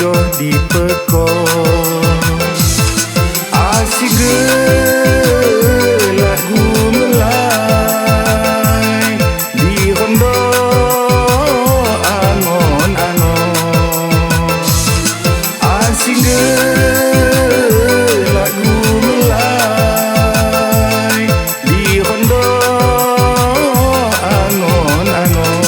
tidur di pekor. Asing lagu melai di rondo angon-angon. Asing lagu melai di rondo angon-angon.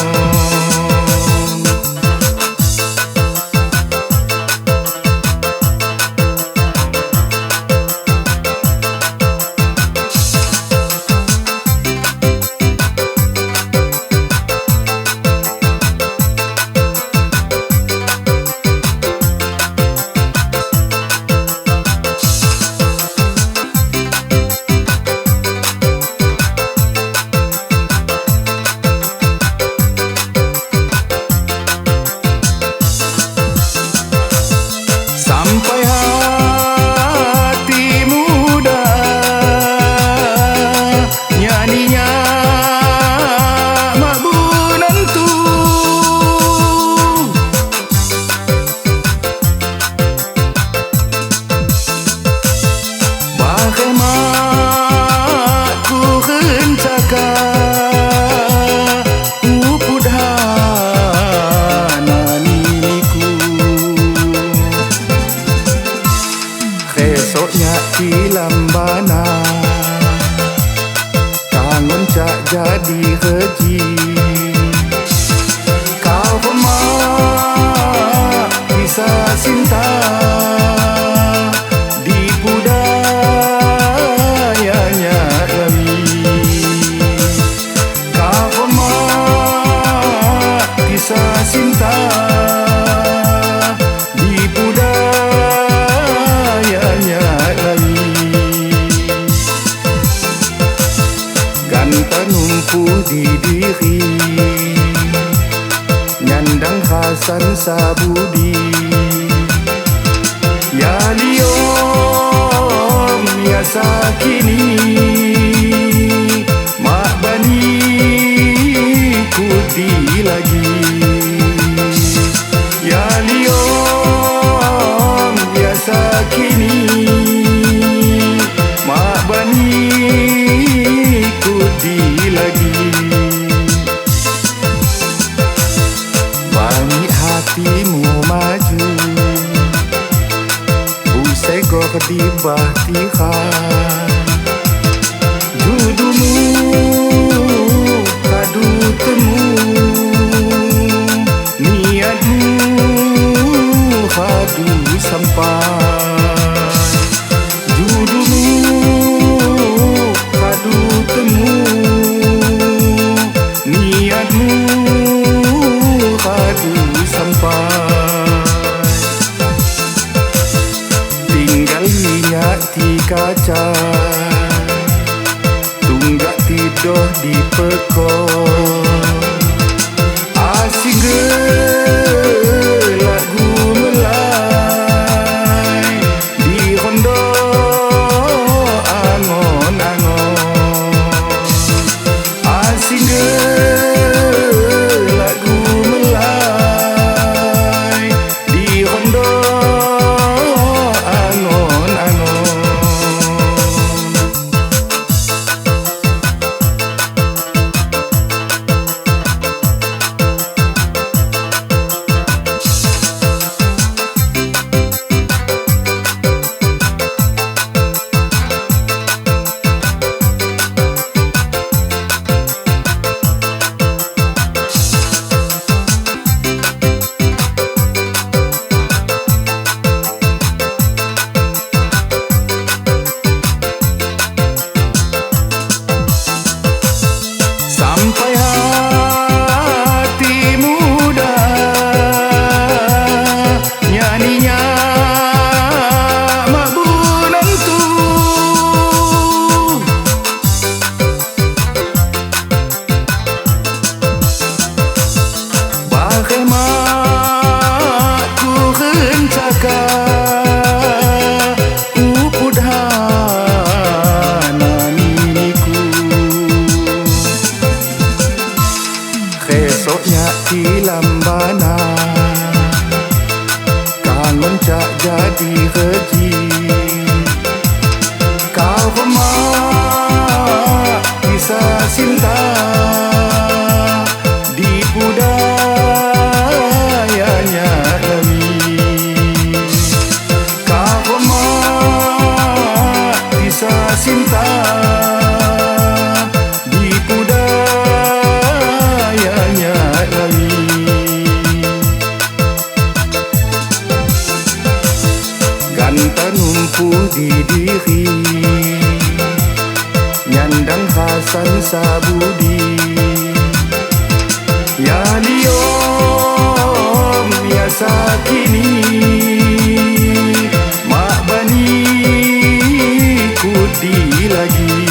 Sampai hati muda nyanyinya mak bunantu. Bagaimana ku rencaka esoknya kilambana kangen cak jadi haji. Kau pemak bisa cinta di budayanya kami. Kau pemak bisa cinta di budayanya kami. Ganta numpuh di diri nyandang Hasan Sabudi. Ya liom ya sakini mak bani kudi lagi. Ya liom ya sakini mak bani kudi lagi. Bani hatimu maju usai gor di bahtihan. Judumu kadu temu niatmu kadu sampai. Judumu kadu temu niatmu kadu sampai. Tinggal minyak di kaca tunggak tidur di pekor. Asing lagu melai di rondo angon-angon. Asing lagu melai di rondo angon-angon. cak jadi keji. Kau remah kisah cinta di budayanya kami. Kau remah kisah cinta di budayanya kami. Ganta numpuh di diri, nyandang Hasan Sabudi. Ya liom ya sakini, mak bani kudi lagi.